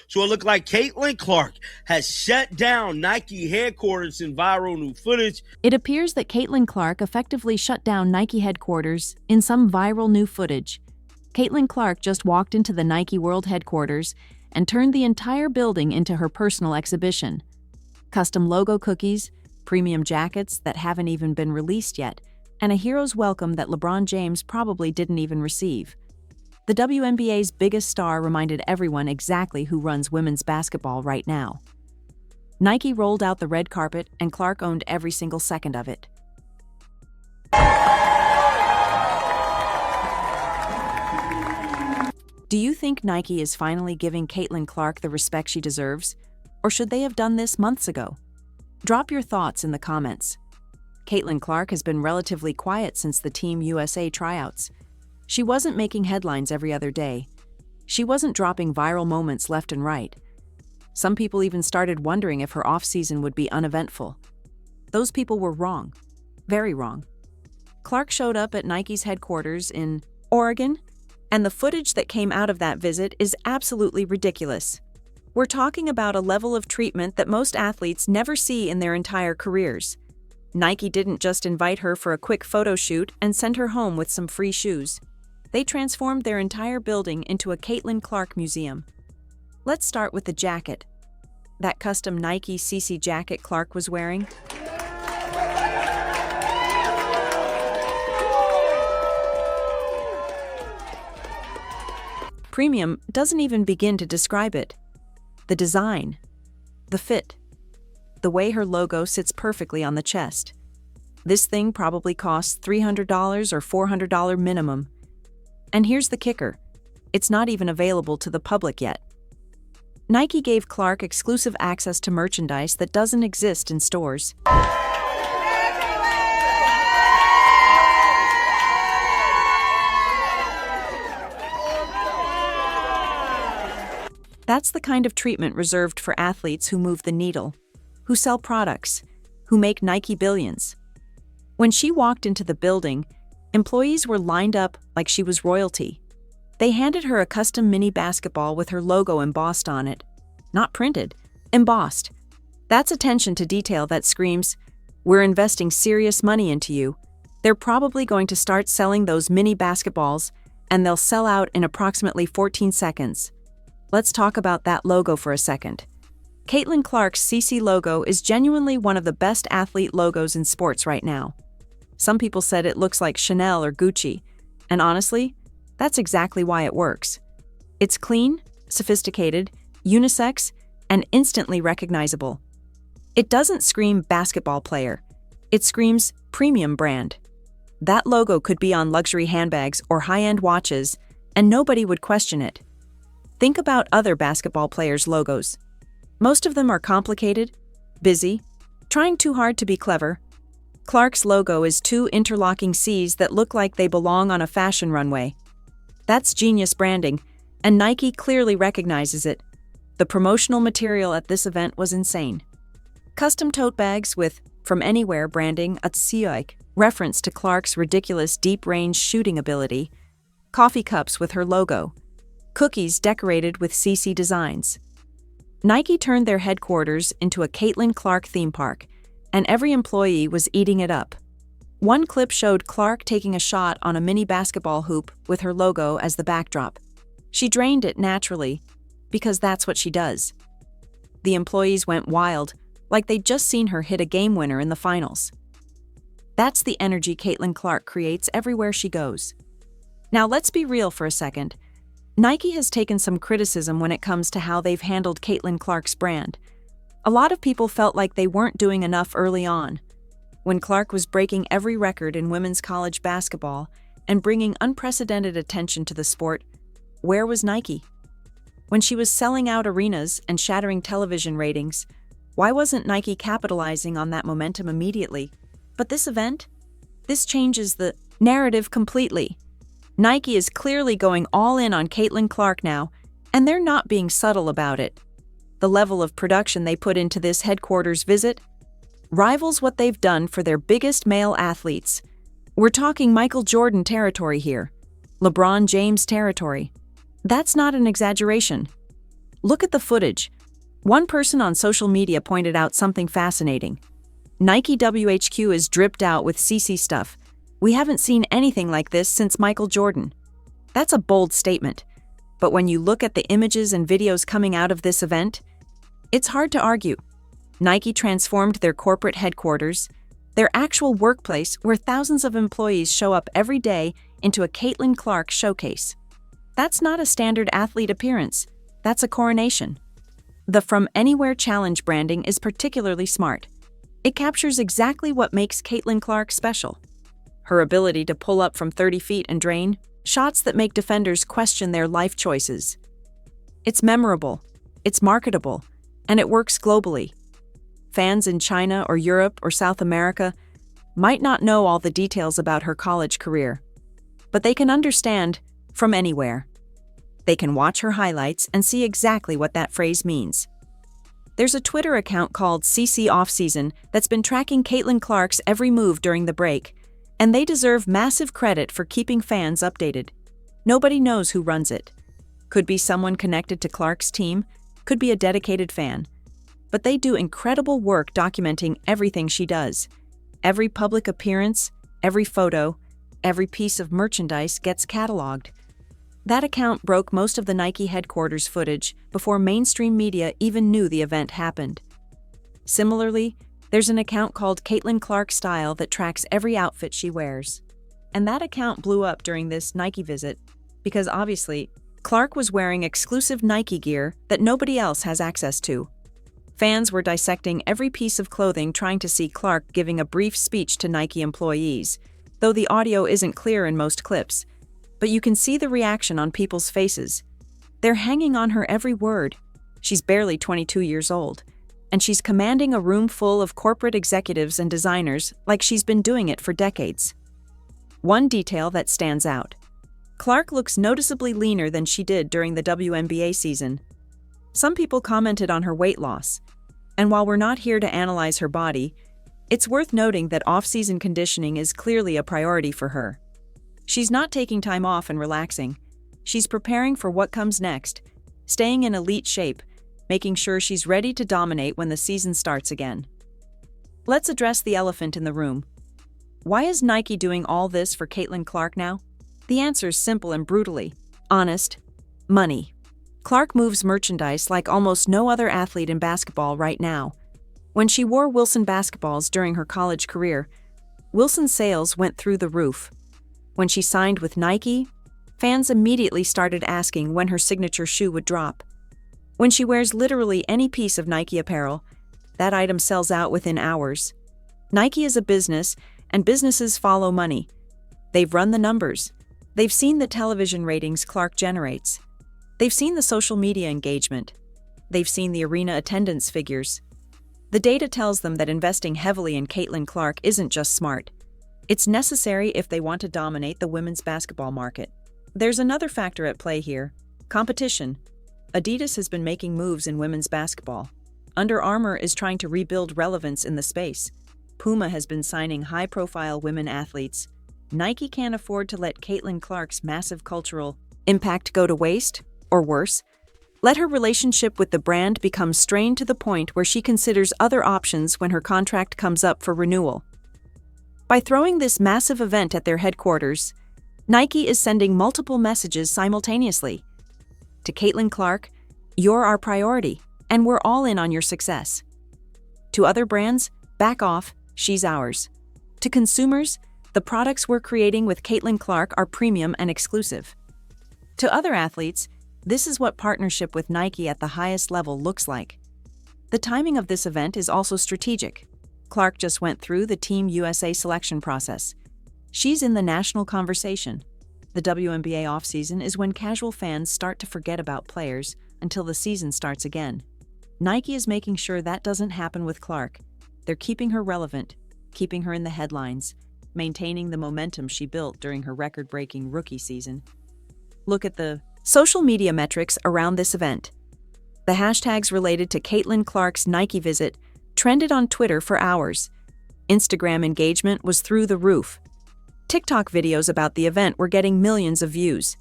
So it looked like Caitlin Clark has shut down Nike headquarters in viral new footage. It appears that Caitlin Clark effectively shut down Nike headquarters in some viral new footage. Caitlin Clark just walked into the Nike World headquarters and turned the entire building into her personal exhibition. Custom logo cookies, premium jackets that haven't even been released yet, and a hero's welcome that LeBron James probably didn't even receive. The WNBA's biggest star reminded everyone exactly who runs women's basketball right now. Nike rolled out the red carpet, and Clark owned every single second of it. Do you think Nike is finally giving Caitlin Clark the respect she deserves? Or should they have done this months ago? Drop your thoughts in the comments. Caitlin Clark has been relatively quiet since the Team USA tryouts. She wasn't making headlines every other day. She wasn't dropping viral moments left and right. Some people even started wondering if her off-season would be uneventful. Those people were wrong. Very wrong. Clark showed up at Nike's headquarters in Oregon, and the footage that came out of that visit is absolutely ridiculous. We're talking about a level of treatment that most athletes never see in their entire careers. Nike didn't just invite her for a quick photo shoot and send her home with some free shoes. They transformed their entire building into a Caitlin Clark museum. Let's start with the jacket. That custom Nike CC jacket Clark was wearing. Premium doesn't even begin to describe it. The design, the fit, the way her logo sits perfectly on the chest. This thing probably costs $300 or $400 minimum. And here's the kicker. It's not even available to the public yet. Nike gave Clark exclusive access to merchandise that doesn't exist in stores. That's the kind of treatment reserved for athletes who move the needle, who sell products, who make Nike billions. When she walked into the building, employees were lined up like she was royalty. They handed her a custom mini basketball with her logo embossed on it. Not printed, embossed. That's attention to detail that screams, "We're investing serious money into you." They're probably going to start selling those mini basketballs, and they'll sell out in approximately 14 seconds. Let's talk about that logo for a second. Caitlin Clark's CC logo is genuinely one of the best athlete logos in sports right now. Some people said it looks like Chanel or Gucci, and honestly, that's exactly why it works. It's clean, sophisticated, unisex, and instantly recognizable. It doesn't scream basketball player. It screams premium brand. That logo could be on luxury handbags or high-end watches, and nobody would question it. Think about other basketball players' logos. Most of them are complicated, busy, trying too hard to be clever. Clark's logo is two interlocking C's that look like they belong on a fashion runway. That's genius branding, and Nike clearly recognizes it. The promotional material at this event was insane. Custom tote bags with "From Anywhere" branding at Sioik, reference to Clark's ridiculous deep-range shooting ability. Coffee cups with her logo. Cookies decorated with CC designs. Nike turned their headquarters into a Caitlin Clark theme park, and every employee was eating it up. One clip showed Clark taking a shot on a mini basketball hoop with her logo as the backdrop. She drained it naturally, because that's what she does. The employees went wild, like they'd just seen her hit a game winner in the finals. That's the energy Caitlin Clark creates everywhere she goes. Now let's be real for a second. Nike has taken some criticism when it comes to how they've handled Caitlin Clark's brand. A lot of people felt like they weren't doing enough early on. When Clark was breaking every record in women's college basketball and bringing unprecedented attention to the sport, where was Nike? When she was selling out arenas and shattering television ratings, why wasn't Nike capitalizing on that momentum immediately? But this event? This changes the narrative completely. Nike is clearly going all in on Caitlin Clark now, and they're not being subtle about it. The level of production they put into this headquarters visit rivals what they've done for their biggest male athletes. We're talking Michael Jordan territory here, LeBron James territory. That's not an exaggeration. Look at the footage. One person on social media pointed out something fascinating. Nike WHQ is dripped out with CC stuff. We haven't seen anything like this since Michael Jordan. That's a bold statement. But when you look at the images and videos coming out of this event, it's hard to argue. Nike transformed their corporate headquarters, their actual workplace where thousands of employees show up every day, into a Caitlin Clark showcase. That's not a standard athlete appearance. That's a coronation. The From Anywhere Challenge branding is particularly smart. It captures exactly what makes Caitlin Clark special. Her ability to pull up from 30 feet and drain, shots that make defenders question their life choices. It's memorable, it's marketable, and it works globally. Fans in China or Europe or South America might not know all the details about her college career, but they can understand from anywhere. They can watch her highlights and see exactly what that phrase means. There's a Twitter account called CC Offseason that's been tracking Caitlin Clark's every move during the break, and they deserve massive credit for keeping fans updated. Nobody knows who runs it. Could be someone connected to Clark's team, could be a dedicated fan. But they do incredible work documenting everything she does. Every public appearance, every photo, every piece of merchandise gets cataloged. That account broke most of the Nike headquarters footage before mainstream media even knew the event happened. Similarly, there's an account called Caitlin Clark Style that tracks every outfit she wears. And that account blew up during this Nike visit because obviously, Clark was wearing exclusive Nike gear that nobody else has access to. Fans were dissecting every piece of clothing trying to see Clark giving a brief speech to Nike employees, though the audio isn't clear in most clips. But you can see the reaction on people's faces. They're hanging on her every word. She's barely 22 years old, and she's commanding a room full of corporate executives and designers like she's been doing it for decades. One detail that stands out. Clark looks noticeably leaner than she did during the WNBA season. Some people commented on her weight loss, and while we're not here to analyze her body, it's worth noting that off-season conditioning is clearly a priority for her. She's not taking time off and relaxing. She's preparing for what comes next, staying in elite shape, making sure she's ready to dominate when the season starts again. Let's address the elephant in the room. Why is Nike doing all this for Caitlin Clark now? The answer's simple and brutally honest: money. Clark moves merchandise like almost no other athlete in basketball right now. When she wore Wilson basketballs during her college career, Wilson's sales went through the roof. When she signed with Nike, fans immediately started asking when her signature shoe would drop. When she wears literally any piece of Nike apparel, that item sells out within hours. Nike is a business, and businesses follow money. They've run the numbers. They've seen the television ratings Clark generates. They've seen the social media engagement. They've seen the arena attendance figures. The data tells them that investing heavily in Caitlin Clark isn't just smart. It's necessary if they want to dominate the women's basketball market. There's another factor at play here: competition. Adidas has been making moves in women's basketball. Under Armour is trying to rebuild relevance in the space. Puma has been signing high-profile women athletes. Nike can't afford to let Caitlin Clark's massive cultural impact go to waste, or worse, let her relationship with the brand become strained to the point where she considers other options when her contract comes up for renewal. By throwing this massive event at their headquarters, Nike is sending multiple messages simultaneously. To Caitlin Clark, you're our priority, and we're all in on your success. To other brands, back off, she's ours. To consumers, the products we're creating with Caitlin Clark are premium and exclusive. To other athletes, this is what partnership with Nike at the highest level looks like. The timing of this event is also strategic. Clark just went through the Team USA selection process. She's in the national conversation. The WNBA offseason is when casual fans start to forget about players until the season starts again. Nike is making sure that doesn't happen with Clark. They're keeping her relevant, keeping her in the headlines, maintaining the momentum she built during her record-breaking rookie season. Look at the social media metrics around this event. The hashtags related to Caitlin Clark's Nike visit trended on Twitter for hours. Instagram engagement was through the roof. TikTok videos about the event were getting millions of views.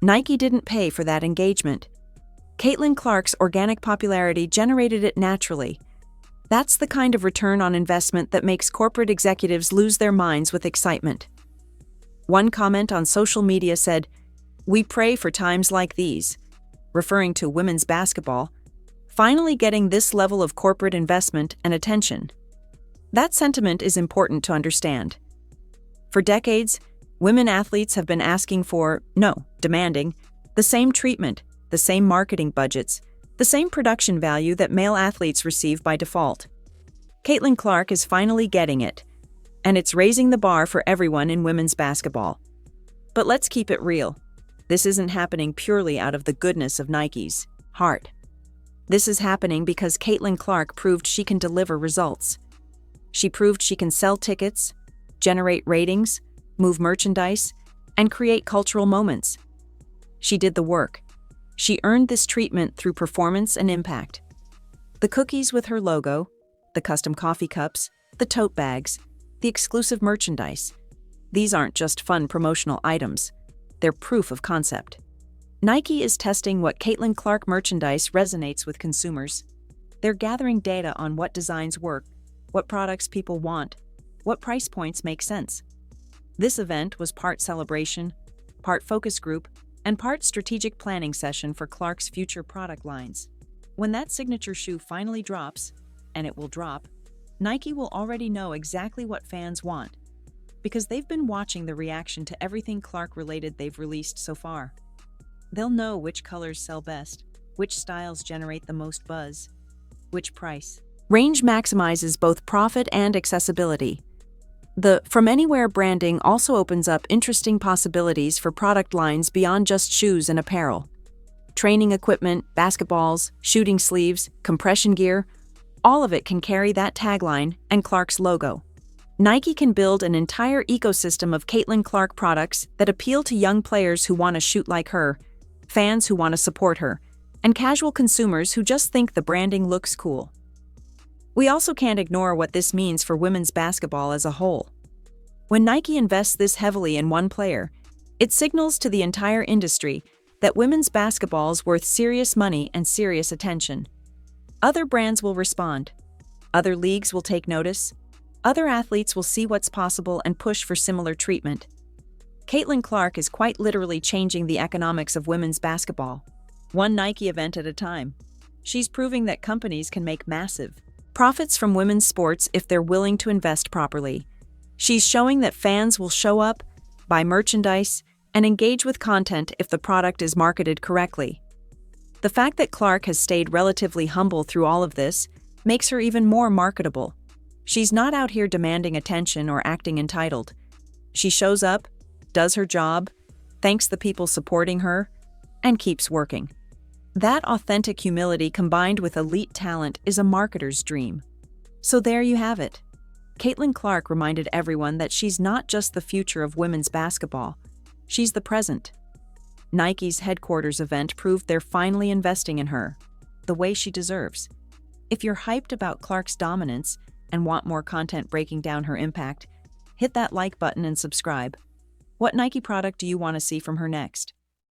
Nike didn't pay for that engagement. Caitlin Clark's organic popularity generated it naturally. That's the kind of return on investment that makes corporate executives lose their minds with excitement. One comment on social media said, "We pray for times like these," referring to women's basketball, finally getting this level of corporate investment and attention. That sentiment is important to understand. For decades, women athletes have been asking for, no, demanding, the same treatment, the same marketing budgets, the same production value that male athletes receive by default. Caitlin Clark is finally getting it, and it's raising the bar for everyone in women's basketball. But let's keep it real. This isn't happening purely out of the goodness of Nike's heart. This is happening because Caitlin Clark proved she can deliver results. She proved she can sell tickets, generate ratings, move merchandise, and create cultural moments. She did the work. She earned this treatment through performance and impact. The cookies with her logo, the custom coffee cups, the tote bags, the exclusive merchandise. These aren't just fun promotional items. They're proof of concept. Nike is testing what Caitlin Clark merchandise resonates with consumers. They're gathering data on what designs work, what products people want, what price points make sense. This event was part celebration, part focus group, and part strategic planning session for Clark's future product lines. When that signature shoe finally drops, and it will drop, Nike will already know exactly what fans want, because they've been watching the reaction to everything Clark-related they've released so far. They'll know which colors sell best, which styles generate the most buzz, which price. Range maximizes both profit and accessibility. The From Anywhere branding also opens up interesting possibilities for product lines beyond just shoes and apparel. Training equipment, basketballs, shooting sleeves, compression gear, all of it can carry that tagline and Clark's logo. Nike can build an entire ecosystem of Caitlin Clark products that appeal to young players who want to shoot like her, fans who want to support her, and casual consumers who just think the branding looks cool. We also can't ignore what this means for women's basketball as a whole. When Nike invests this heavily in one player, it signals to the entire industry that women's basketball is worth serious money and serious attention. Other brands will respond. Other leagues will take notice. Other athletes will see what's possible and push for similar treatment. Caitlin Clark is quite literally changing the economics of women's basketball, one Nike event at a time. She's proving that companies can make massive profits from women's sports if they're willing to invest properly. She's showing that fans will show up, buy merchandise, and engage with content if the product is marketed correctly. The fact that Clark has stayed relatively humble through all of this makes her even more marketable. She's not out here demanding attention or acting entitled. She shows up, does her job, thanks the people supporting her, and keeps working. That authentic humility combined with elite talent is a marketer's dream. So there you have it. Caitlin Clark reminded everyone that she's not just the future of women's basketball, she's the present. Nike's headquarters event proved they're finally investing in her, the way she deserves. If you're hyped about Clark's dominance and want more content breaking down her impact, hit that like button and subscribe. What Nike product do you want to see from her next?